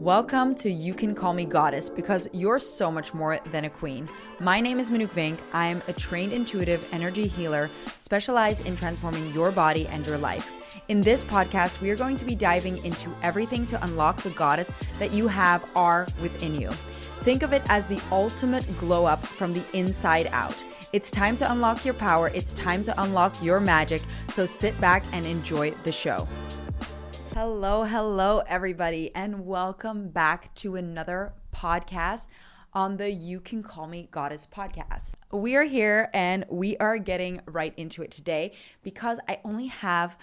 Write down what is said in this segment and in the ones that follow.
Welcome to You Can Call Me Goddess because you're so much more than a queen. My name is Manouk Vink. I am a trained intuitive energy healer specialized in transforming your body and your life. In this podcast, we are going to be diving into everything to unlock the goddess that you are within you. Think of it as the ultimate glow up from the inside out. It's time to unlock your power. It's time to unlock your magic. So sit back and enjoy the show. Hello, everybody, and welcome back to another podcast on the You Can Call Me Goddess podcast. We are here and we are getting right into it today because I only have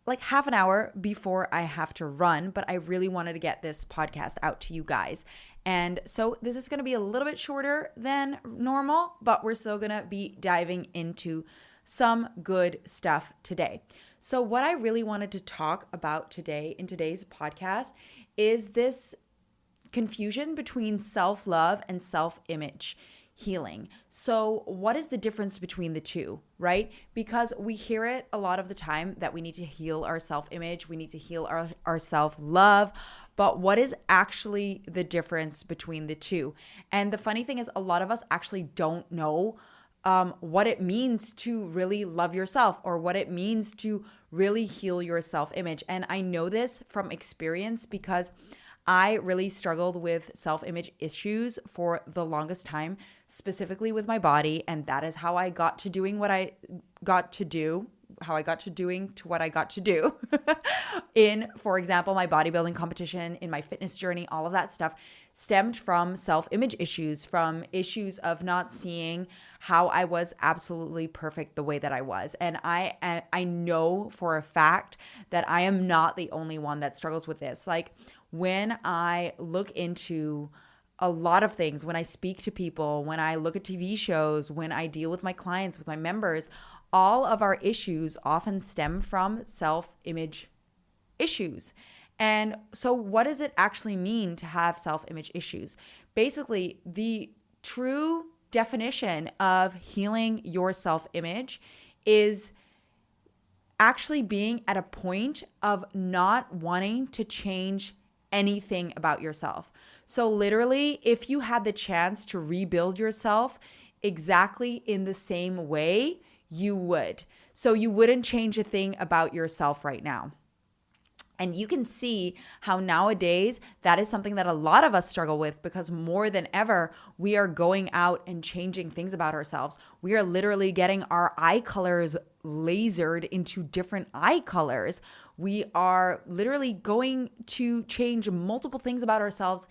like half an hour before I have to run, but I really wanted to get this podcast out to you guys. And so this is going to be a little bit shorter than normal, but we're still going to be diving into some good stuff today. So what I really wanted to talk about today in today's podcast is this confusion between self-love and self-image healing. So what is the difference between the two, right? Because we hear it a lot of the time that we need to heal our self-image, we need to heal our self-love, but what is actually the difference between the two? And the funny thing is a lot of us actually don't know what it means to really love yourself or what it means to really heal your self-image. And I know this from experience because I really struggled with self-image issues for the longest time, specifically with my body. And that is how I got to doing what I got to do, how I got to doing to what I got to do in, for example, my bodybuilding competition, in my fitness journey. All of that stuff stemmed from self-image issues, from issues of not seeing how I was absolutely perfect the way that I was. And I know for a fact that I am not the only one that struggles with this. Like when I look into a lot of things, when I speak to people, when I look at TV shows, when I deal with my clients, with my members, all of our issues often stem from self-image issues. And so what does it actually mean to have self-image issues? Basically, the true definition of healing your self-image is actually being at a point of not wanting to change anything about yourself. So literally, if you had the chance to rebuild yourself exactly in the same way, you would. So you wouldn't change a thing about yourself right now. And you can see how nowadays that is something that a lot of us struggle with because more than ever, we are going out and changing things about ourselves. We are literally getting our eye colors lasered into different eye colors. We are literally going to change multiple things about ourselves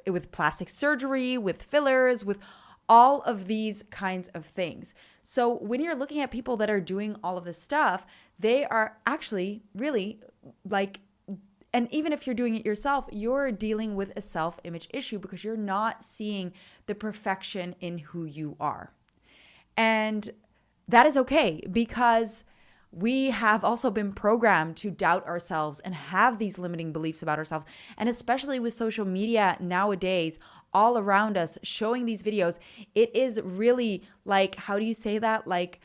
with plastic surgery, with fillers, with all of these kinds of things. So when you're looking at people that are doing all of this stuff, they are actually really like, and even if you're doing it yourself, you're dealing with a self-image issue because you're not seeing the perfection in who you are. And that is okay because we have also been programmed to doubt ourselves and have these limiting beliefs about ourselves. And especially with social media nowadays, all around us showing these videos, it is really like, how do you say that? Like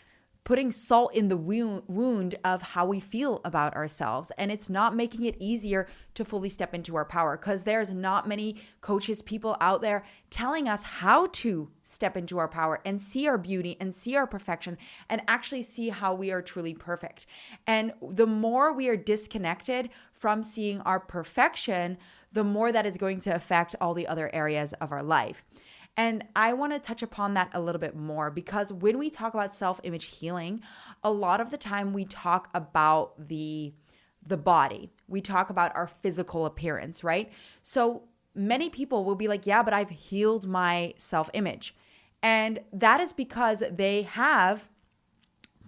putting salt in the wound of how we feel about ourselves. And it's not making it easier to fully step into our power because there's not many coaches, people out there telling us how to step into our power and see our beauty and see our perfection and actually see how we are truly perfect. And the more we are disconnected from seeing our perfection, the more that is going to affect all the other areas of our life. And I want to touch upon that a little bit more because when we talk about self-image healing, a lot of the time we talk about the body. We talk about our physical appearance, right? So many people will be like, yeah, but I've healed my self-image. And that is because they have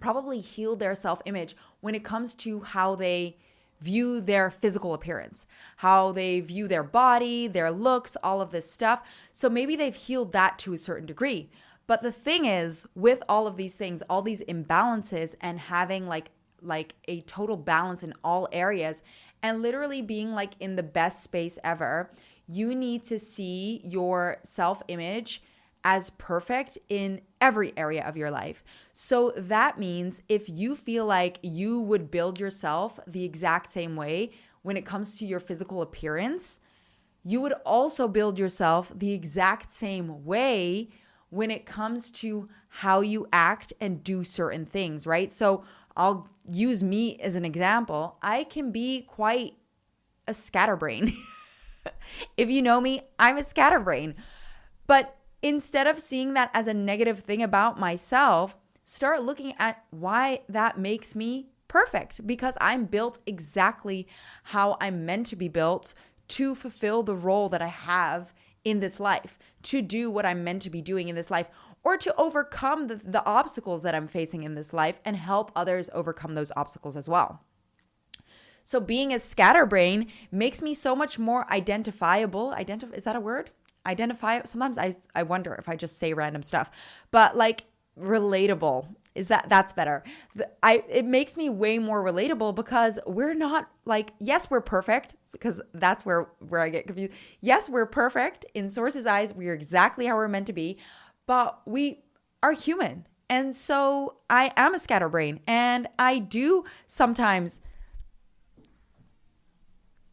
probably healed their self-image when it comes to how they view their physical appearance, how they view their body, their looks, all of this stuff. So maybe they've healed that to a certain degree. But the thing is, with all of these things, all these imbalances and having like a total balance in all areas and literally being like in the best space ever, you need to see your self-image as perfect in every area of your life. So that means if you feel like you would build yourself the exact same way when it comes to your physical appearance, you would also build yourself the exact same way when it comes to how you act and do certain things, right? So I'll use me as an example. I can be quite a scatterbrain. If you know me, I'm a scatterbrain. But instead of seeing that as a negative thing about myself, start looking at why that makes me perfect, because I'm built exactly how I'm meant to be built to fulfill the role that I have in this life, to do what I'm meant to be doing in this life, or to overcome the obstacles that I'm facing in this life and help others overcome those obstacles as well. So being a scatterbrain makes me so much more identifiable. Is that a word? Identify. Sometimes I wonder if I just say random stuff, but like relatable. That's better. It makes me way more relatable because we're not like, yes, we're perfect, because that's where I get confused. Yes, we're perfect in Source's eyes. We are exactly how we're meant to be, but we are human. And so I am a scatterbrain, and I do sometimes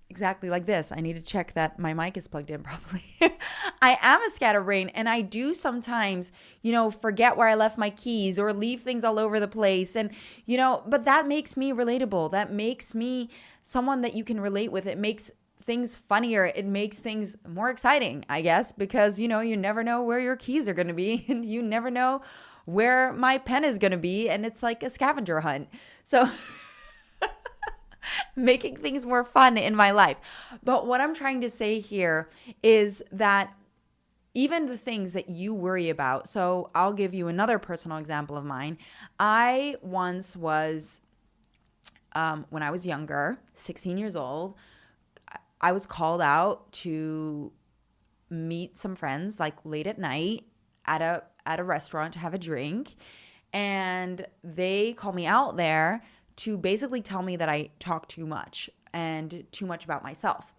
exactly like this. I need to check that my mic is plugged in properly. I am a scatterbrain, and I do sometimes, forget where I left my keys or leave things all over the place. And, but that makes me relatable. That makes me someone that you can relate with. It makes things funnier. It makes things more exciting, I guess, because, you never know where your keys are going to be, and you never know where my pen is going to be. And it's like a scavenger hunt. So making things more fun in my life. But what I'm trying to say here is that even the things that you worry about. So I'll give you another personal example of mine. I once was, when I was younger, 16 years old, I was called out to meet some friends like late at night at a restaurant to have a drink. And they called me out there to basically tell me that I talk too much and too much about myself.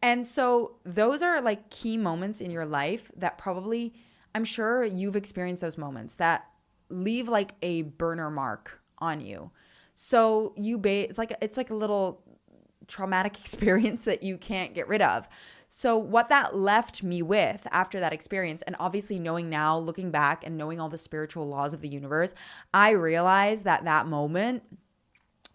And so those are like key moments in your life that probably, I'm sure you've experienced those moments that leave like a burner mark on you. So it's like a little traumatic experience that you can't get rid of. So what that left me with after that experience, and obviously knowing now, looking back and knowing all the spiritual laws of the universe, I realized that moment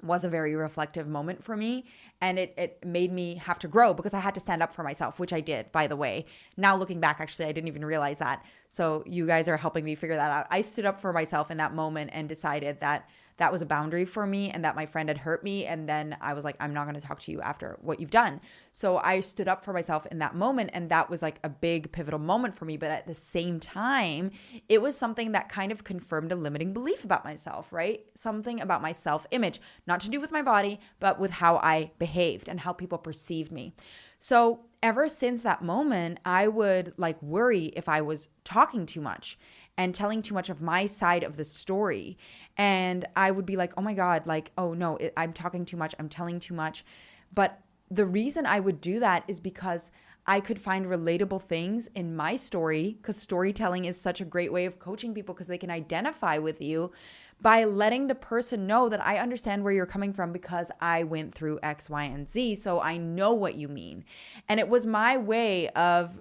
was a very reflective moment for me, and it made me have to grow because I had to stand up for myself, which I did, by the way. Now looking back, actually, I didn't even realize that. So you guys are helping me figure that out. I stood up for myself in that moment and decided that that was a boundary for me and that my friend had hurt me. And then I was like, I'm not going to talk to you after what you've done. So I stood up for myself in that moment. And that was like a big pivotal moment for me. But at the same time, it was something that kind of confirmed a limiting belief about myself, right? Something about my self-image, not to do with my body, but with how I behaved and how people perceived me. So ever since that moment, I would like worry if I was talking too much and telling too much of my side of the story. And I would be like, oh my God, like, oh no, I'm talking too much. I'm telling too much. But the reason I would do that is because I could find relatable things in my story, because storytelling is such a great way of coaching people because they can identify with you by letting the person know that I understand where you're coming from because I went through X, Y, and Z. So I know what you mean. And it was my way of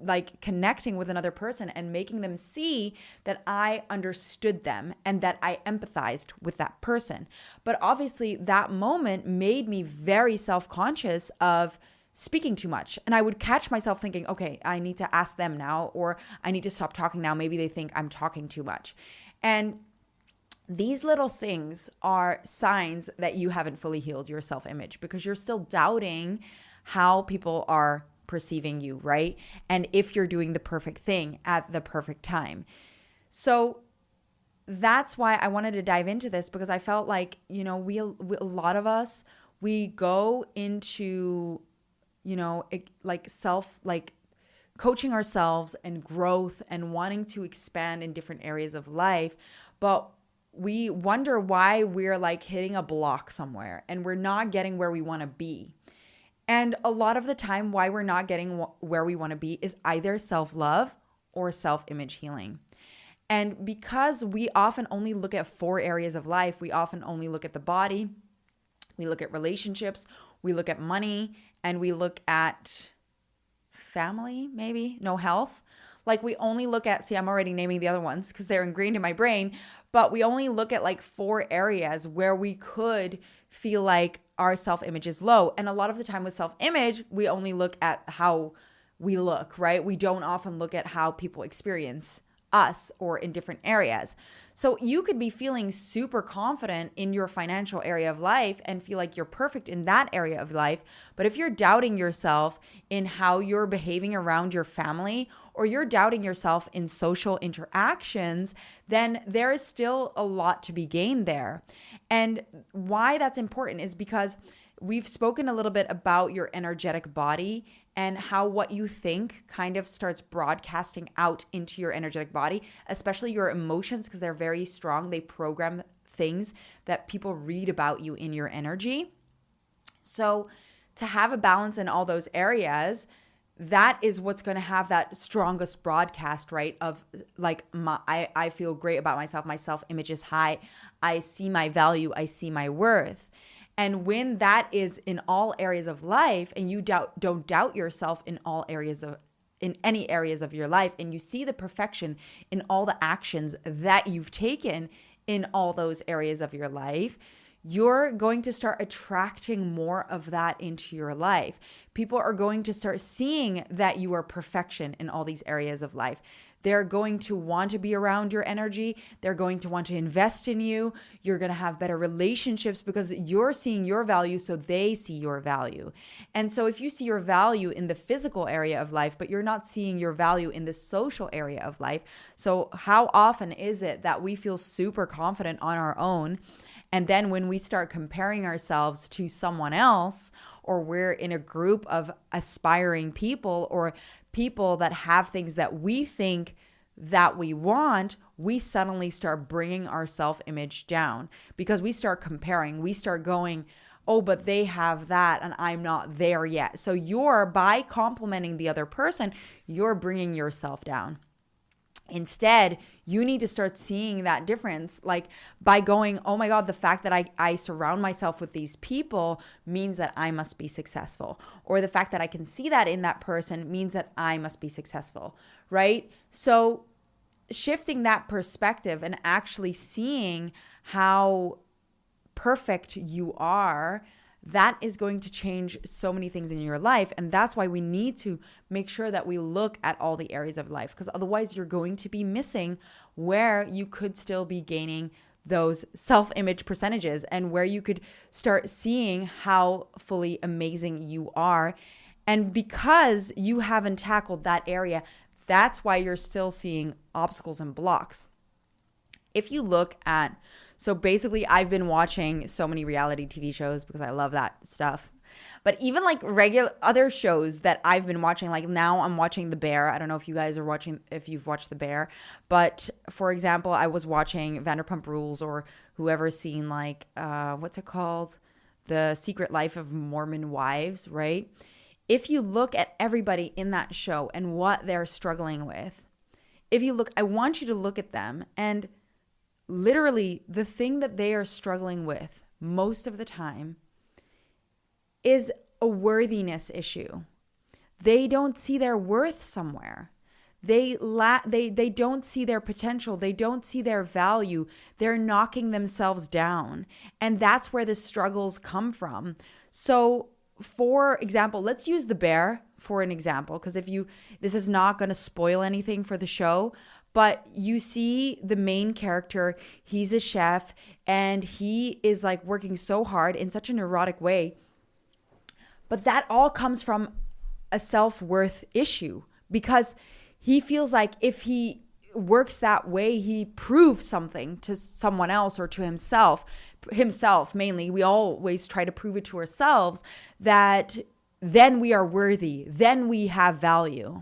like connecting with another person and making them see that I understood them and that I empathized with that person. But obviously that moment made me very self-conscious of speaking too much. And I would catch myself thinking, okay, I need to ask them now, or I need to stop talking now. Maybe they think I'm talking too much. And these little things are signs that you haven't fully healed your self-image because you're still doubting how people are perceiving you, right? And if you're doing the perfect thing at the perfect time. So that's why I wanted to dive into this, because I felt like, we a lot of us, we go into, coaching ourselves and growth and wanting to expand in different areas of life. But we wonder why we're like hitting a block somewhere and we're not getting where we want to be. And a lot of the time, why we're not getting where we want to be is either self-love or self-image healing. And because we often only look at 4 areas of life, we often only look at the body, we look at relationships, we look at money, and we look at family, maybe, no, health. Like we only look at, see, I'm already naming the other ones because they're ingrained in my brain, but we only look at like 4 areas where we could feel like our self-image is low. And a lot of the time with self-image, we only look at how we look, right? We don't often look at how people experience us or in different areas. So you could be feeling super confident in your financial area of life and feel like you're perfect in that area of life. But if you're doubting yourself in how you're behaving around your family, or you're doubting yourself in social interactions, then there is still a lot to be gained there. And why that's important is because we've spoken a little bit about your energetic body and how what you think kind of starts broadcasting out into your energetic body, especially your emotions, because they're very strong. They program things that people read about you in your energy. So to have a balance in all those areas, that is what's going to have that strongest broadcast, right? Of like, I feel great about myself. My self-image is high. I see my value. I see my worth. And when that is in all areas of life, and you don't doubt yourself in any areas of your life, and you see the perfection in all the actions that you've taken in all those areas of your life, you're going to start attracting more of that into your life. People are going to start seeing that you are perfection in all these areas of life. They're going to want to be around your energy. They're going to want to invest in you. You're going to have better relationships because you're seeing your value, so they see your value. And so if you see your value in the physical area of life, but you're not seeing your value in the social area of life, so how often is it that we feel super confident on our own, and then when we start comparing ourselves to someone else, or we're in a group of aspiring people or people that have things that we think that we want, we suddenly start bringing our self-image down because we start comparing. We start going, oh, but they have that and I'm not there yet. So by complimenting the other person, you're bringing yourself down. Instead, you need to start seeing that difference, like by going, oh my God, the fact that I surround myself with these people means that I must be successful. Or the fact that I can see that in that person means that I must be successful, right? So shifting that perspective and actually seeing how perfect you are, that is going to change so many things in your life. And that's why we need to make sure that we look at all the areas of life, because otherwise you're going to be missing where you could still be gaining those self-image percentages and where you could start seeing how fully amazing you are. And because you haven't tackled that area, that's why you're still seeing obstacles and blocks. If you look at, so basically I've been watching so many reality TV shows because I love that stuff. But even like regular other shows that I've been watching, like now I'm watching The Bear. I don't know if you guys are watching, if you've watched The Bear. But for example, I was watching Vanderpump Rules, or whoever's seen like, what's it called? The Secret Life of Mormon Wives, right? If you look at everybody in that show and what they're struggling with, I want you to look at them, and literally the thing that they are struggling with most of the time is a worthiness issue. They don't see their worth somewhere. They don't see their potential. They don't see their value. They're knocking themselves down. And that's where the struggles come from. So for example, let's use The Bear for an example, because this is not going to spoil anything for the show, but you see the main character, he's a chef, and he is like working so hard in such a neurotic way. But that all comes from a self-worth issue, because he feels like if he works that way, he proves something to someone else or to himself mainly. We always try to prove it to ourselves that then we are worthy, then we have value.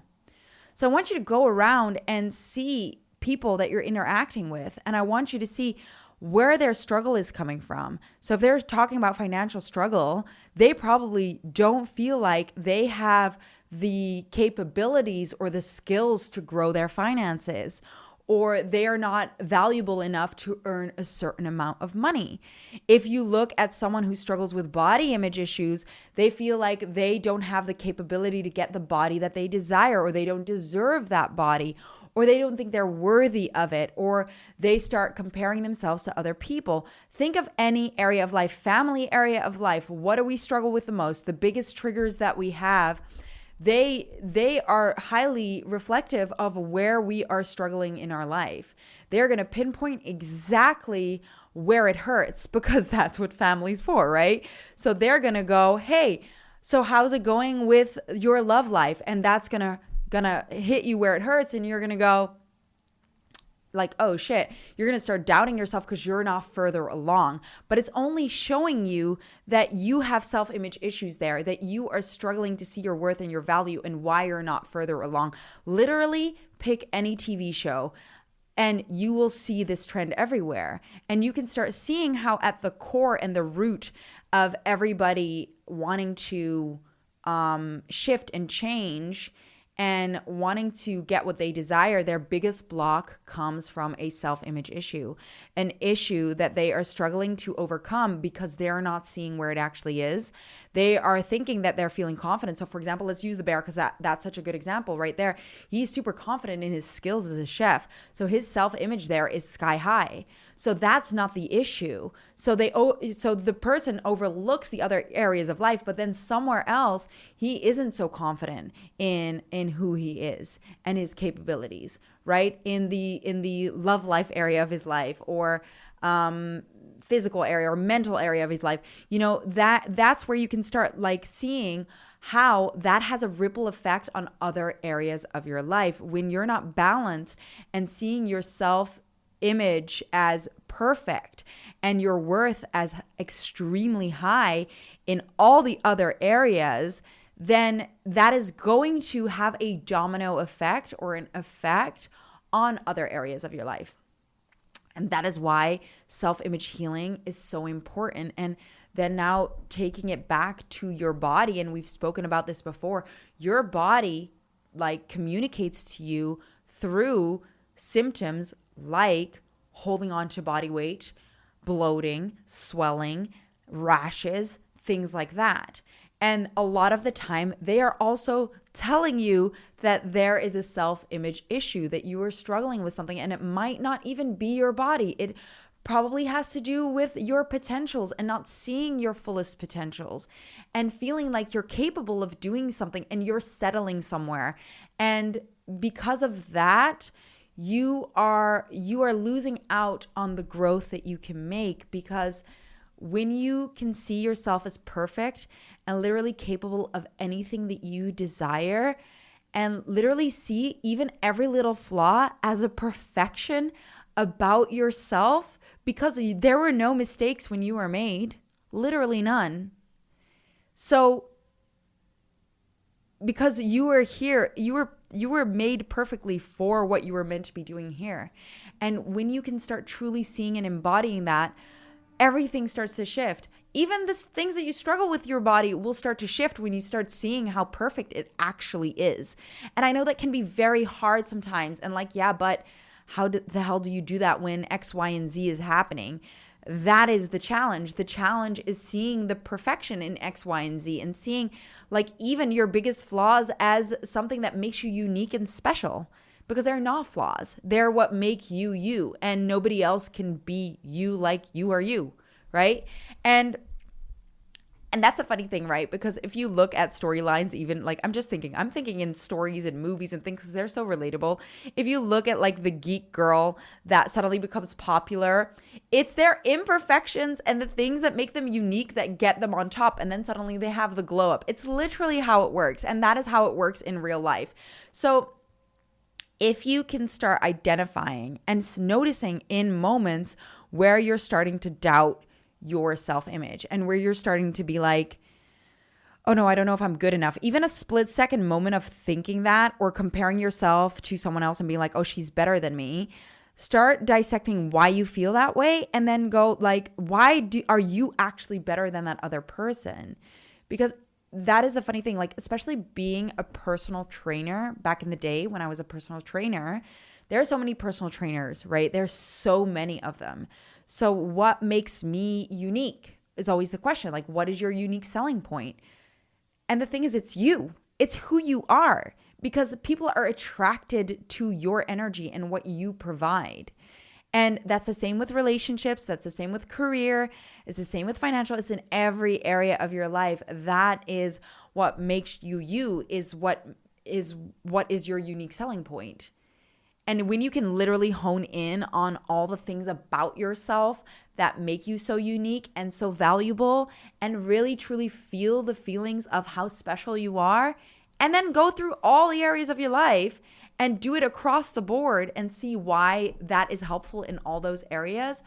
So I want you to go around and see people that you're interacting with, and I want you to see where their struggle is coming from. So if they're talking about financial struggle, they probably don't feel like they have the capabilities or the skills to grow their finances. or they are not valuable enough to earn a certain amount of money. If you look at someone who struggles with body image issues, they feel like they don't have the capability to get the body that they desire, or they don't deserve that body, or they don't think they're worthy of it, or they start comparing themselves to other people. Think of any area of life, family area of life. What do we struggle with the most? The biggest triggers that we have, they are highly reflective of where we are struggling in our life. They're going to pinpoint exactly where it hurts, because that's what family's for, right? So they're going to go, hey, so how's it going with your love life? And that's going to hit you where it hurts, and you're going to go like, oh shit, you're going to start doubting yourself because you're not further along. But it's only showing you that you have self-image issues there, that you are struggling to see your worth and your value and why you're not further along. Literally pick any TV show and you will see this trend everywhere. And you can start seeing how at the core and the root of everybody wanting to shift and change and wanting to get what they desire, their biggest block comes from a self-image issue, an issue that they are struggling to overcome because they're not seeing where it actually is. They are thinking that they're feeling confident. So for example, let's use the bear, because that's such a good example right there. He's super confident in his skills as a chef. So his self-image there is sky high. So that's not the issue. So the person overlooks the other areas of life, but then somewhere else, he isn't so confident in who he is and his capabilities, right? In the love life area of his life, or physical area or mental area of his life, that's where you can start like seeing how that has a ripple effect on other areas of your life. When you're not balanced and seeing yourself image as perfect and your worth as extremely high in all the other areas, then that is going to have a domino effect or an effect on other areas of your life. And that is why self-image healing is so important. And then now taking it back to your body, and we've spoken about this before, your body like communicates to you through symptoms like holding on to body weight, bloating, swelling, rashes, things like that. And a lot of the time, they are also telling you that there is a self-image issue, that you are struggling with something, and it might not even be your body. It probably has to do with your potentials and not seeing your fullest potentials and feeling like you're capable of doing something and you're settling somewhere. And because of that, you are losing out on the growth that you can make, because when you can see yourself as perfect and literally capable of anything that you desire, and literally see even every little flaw as a perfection about yourself, because there were no mistakes when you were made, literally none. So because you were here, you were made perfectly for what you were meant to be doing here. And when you can start truly seeing and embodying that, everything starts to shift. Even the things that you struggle with your body will start to shift when you start seeing how perfect it actually is. And I know that can be very hard sometimes. And like, yeah, but how the hell do you do that when X, Y, and Z is happening? That is the challenge. The challenge is seeing the perfection in X, Y, and Z, and seeing like even your biggest flaws as something that makes you unique and special, because they're not flaws. They're what make you you, and nobody else can be you like you are you, right? And that's a funny thing, right? Because if you look at storylines, even like I'm thinking in stories and movies and things, because they're so relatable. If you look at like the geek girl that suddenly becomes popular, it's their imperfections and the things that make them unique that get them on top, and then suddenly they have the glow up. It's literally how it works, and that is how it works in real life. So if you can start identifying and noticing in moments where you're starting to doubt your self-image and where you're starting to be like, oh no, I don't know if I'm good enough. Even a split second moment of thinking that, or comparing yourself to someone else and being like, oh, she's better than me. Start dissecting why you feel that way, and then go like, are you actually better than that other person? Because that is the funny thing, like especially being a personal trainer back in the day when I was a personal trainer, There are so many personal trainers, right? There's so many of them. So what makes me unique is always the question. Like, what is your unique selling point? And the thing is, it's you. It's who you are, because people are attracted to your energy and what you provide. And that's the same with relationships. That's the same with career. It's the same with financial. It's in every area of your life. That is what makes you you, is what is your unique selling point. And when you can literally hone in on all the things about yourself that make you so unique and so valuable, and really truly feel the feelings of how special you are, and then go through all the areas of your life and do it across the board and see why that is helpful in all those areas,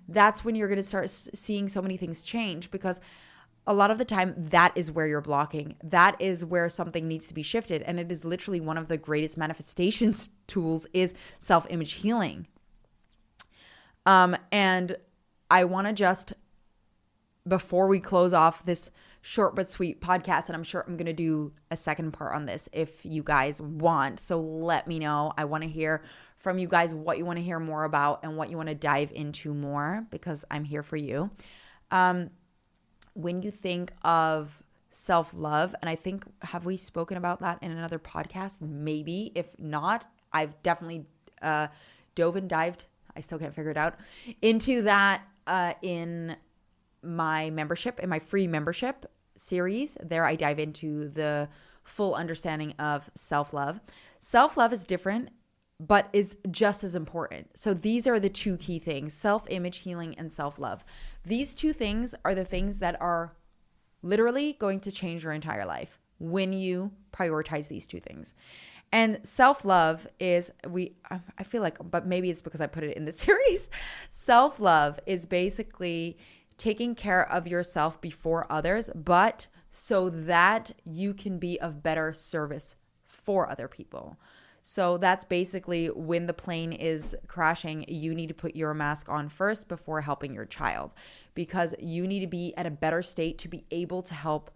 that's when you're going to start seeing so many things change. Because a lot of the time, that is where you're blocking. That is where something needs to be shifted. And it is literally one of the greatest manifestations tools is self-image healing. And I want to just, before we close off this short but sweet podcast, and I'm sure I'm going to do a second part on this if you guys want. So let me know. I want to hear from you guys what you want to hear more about and what you want to dive into more, because I'm here for you. When you think of self-love, and I think, have we spoken about that in another podcast? Maybe. If not, I've definitely dove and dived, I still can't figure it out, into that in my membership, in my free membership series. There I dive into the full understanding of self-love. Self-love is different, but is just as important. So these are the two key things: self-image healing and self-love. These two things are the things that are literally going to change your entire life when you prioritize these two things. And self-love is, I feel like, but maybe it's because I put it in the series. Self-love is basically taking care of yourself before others, but so that you can be of better service for other people. So that's basically, when the plane is crashing, you need to put your mask on first before helping your child, because you need to be at a better state to be able to help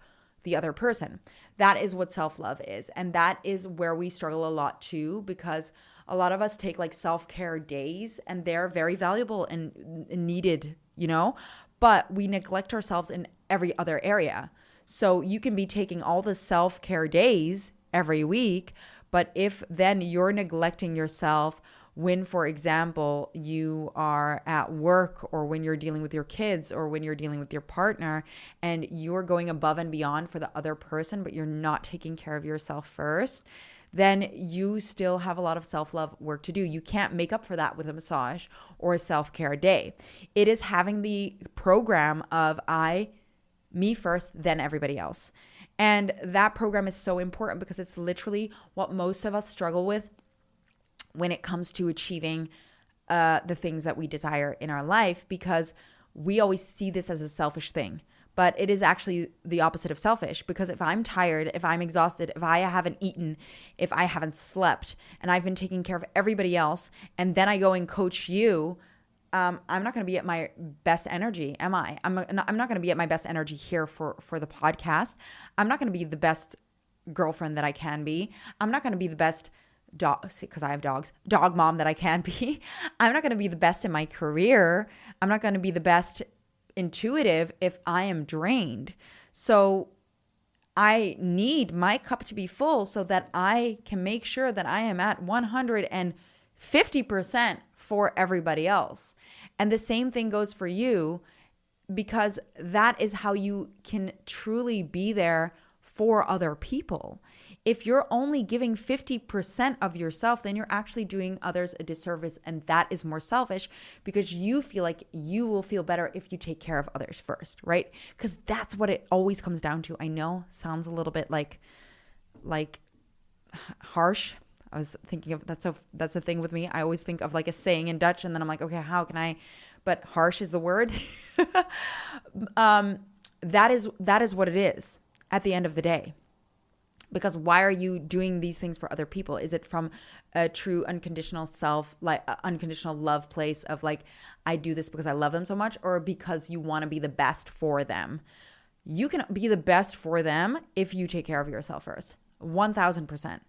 the other person. That is what self-love is. And that is where we struggle a lot too, because a lot of us take like self-care days, and they're very valuable and needed, but we neglect ourselves in every other area. So you can be taking all the self-care days every week, but if then you're neglecting yourself when, for example, you are at work, or when you're dealing with your kids, or when you're dealing with your partner, and you're going above and beyond for the other person, but you're not taking care of yourself first, then you still have a lot of self-love work to do. You can't make up for that with a massage or a self-care day. It is having the program of me first, then everybody else. And that program is so important, because it's literally what most of us struggle with when it comes to achieving the things that we desire in our life, because we always see this as a selfish thing. But it is actually the opposite of selfish, because if I'm tired, if I'm exhausted, if I haven't eaten, if I haven't slept, and I've been taking care of everybody else, and then I go and coach you, I'm not going to be at my best energy, am I? I'm not going to be at my best energy here for the podcast. I'm not going to be the best girlfriend that I can be. I'm not going to be the best dog, because I have dogs, dog mom that I can be. I'm not going to be the best in my career. I'm not going to be the best intuitive if I am drained. So I need my cup to be full so that I can make sure that I am at 150% for everybody else. And the same thing goes for you, because that is how you can truly be there for other people. If you're only giving 50% of yourself, then you're actually doing others a disservice. And that is more selfish, because you feel like you will feel better if you take care of others first, right? Because that's what it always comes down to. I know, sounds a little bit like harsh. I was thinking of, that's a thing with me. I always think of like a saying in Dutch, and then I'm like, okay, how can I, but harsh is the word. That is what it is at the end of the day. Because why are you doing these things for other people? Is it from a true unconditional unconditional love place of like, I do this because I love them so much, or because you want to be the best for them? You can be the best for them if you take care of yourself first. 1000%.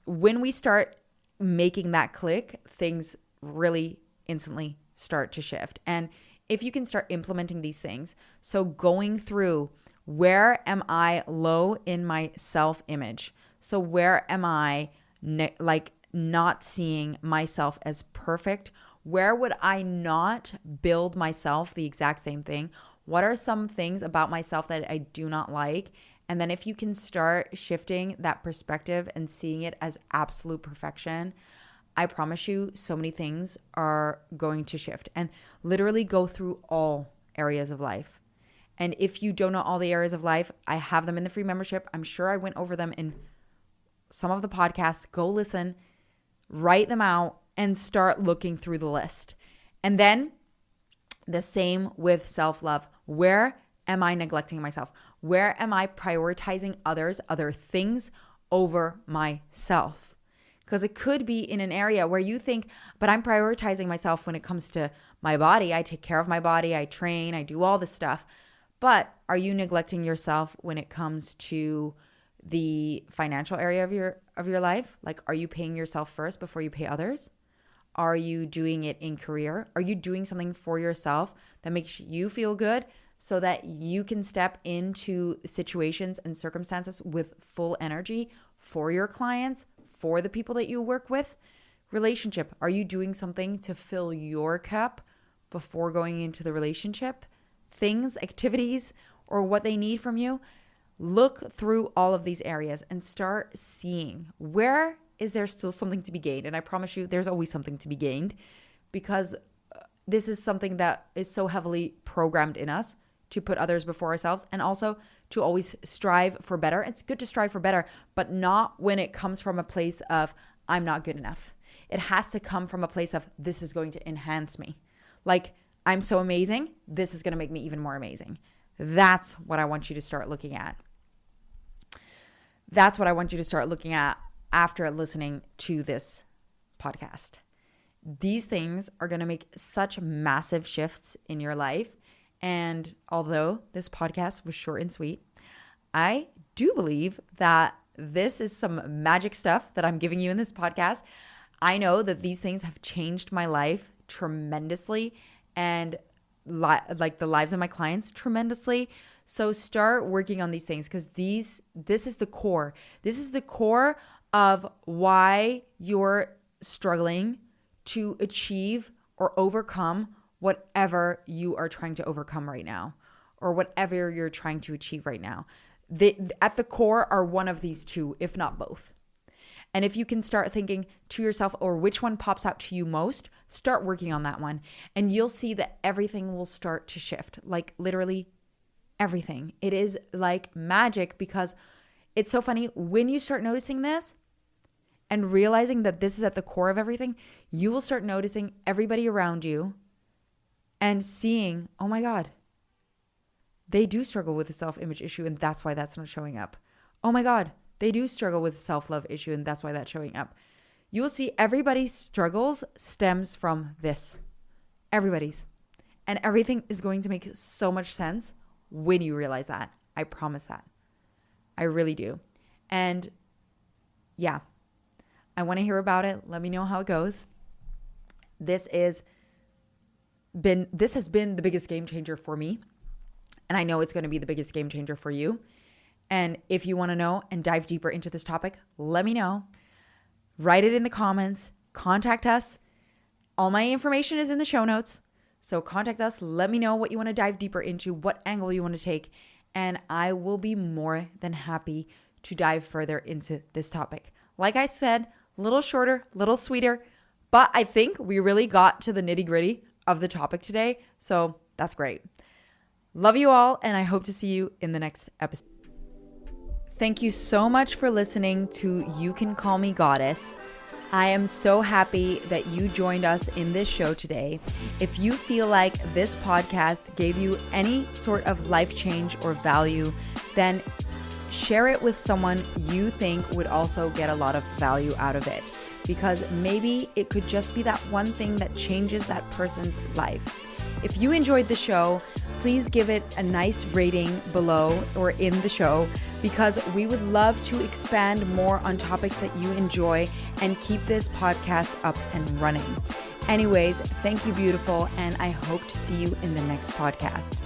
When we start making that click, things really instantly start to shift. And if you can start implementing these things, so going through, where am I low in my self-image? So where am I not seeing myself as perfect? Where would I not build myself the exact same thing? What are some things about myself that I do not like? And then if you can start shifting that perspective and seeing it as absolute perfection, I promise you so many things are going to shift and literally go through all areas of life. And if you don't know all the areas of life, I have them in the free membership. I'm sure I went over them in some of the podcasts. Go listen, write them out, and start looking through the list. And then the same with self-love. Where am I neglecting myself? Where am I prioritizing others, other things over myself? Because it could be in an area where you think, but I'm prioritizing myself when it comes to my body. I take care of my body. I train. I do all this stuff. But are you neglecting yourself when it comes to the financial area of your life? Like, are you paying yourself first before you pay others? Are you doing it in career? Are you doing something for yourself that makes you feel good so that you can step into situations and circumstances with full energy for your clients, for the people that you work with? Relationship. Are you doing something to fill your cup before going into the relationship? Things, activities, or what they need from you? Look through all of these areas and start seeing, where is there still something to be gained? And I promise you, there's always something to be gained, because this is something that is so heavily programmed in us to put others before ourselves, and also to always strive for better. It's good to strive for better, but not when it comes from a place of, I'm not good enough. It has to come from a place of, this is going to enhance me. Like, I'm so amazing, this is going to make me even more amazing. That's what I want you to start looking at. That's what I want you to start looking at after listening to this podcast. These things are going to make such massive shifts in your life. And although this podcast was short and sweet, I do believe that this is some magic stuff that I'm giving you in this podcast. I know that these things have changed my life tremendously, and like the lives of my clients tremendously. So start working on these things, because this is the core. This is the core of why you're struggling to achieve or overcome whatever you are trying to overcome right now, or whatever you're trying to achieve right now. At the core are one of these two, if not both. And if you can start thinking to yourself, or which one pops out to you most, start working on that one. And you'll see that everything will start to shift. Like, literally everything. It is like magic, because it's so funny. When you start noticing this and realizing that this is at the core of everything, you will start noticing everybody around you and seeing, oh my God, they do struggle with a self-image issue, and that's why that's not showing up. Oh my God, they do struggle with a self-love issue, and that's why that's showing up. You will see everybody's struggles stems from this. Everybody's. And everything is going to make so much sense when you realize that. I promise that. I really do. And yeah, I want to hear about it. Let me know how it goes. This has been the biggest game changer for me. And I know it's going to be the biggest game changer for you. And if you want to know and dive deeper into this topic, let me know. Write it in the comments. Contact us. All my information is in the show notes. So contact us. Let me know what you want to dive deeper into, what angle you want to take. And I will be more than happy to dive further into this topic. Like I said, a little shorter, a little sweeter, but I think we really got to the nitty-gritty of the topic today. So that's great. Love you all, and I hope to see you in the next episode. Thank you so much for listening to You Can Call Me Goddess. I am so happy that you joined us in this show today. If you feel like this podcast gave you any sort of life change or value, then share it with someone you think would also get a lot of value out of it, because maybe it could just be that one thing that changes that person's life. If you enjoyed the show, please give it a nice rating below or in the show, because we would love to expand more on topics that you enjoy and keep this podcast up and running. Anyways, thank you, beautiful, and I hope to see you in the next podcast.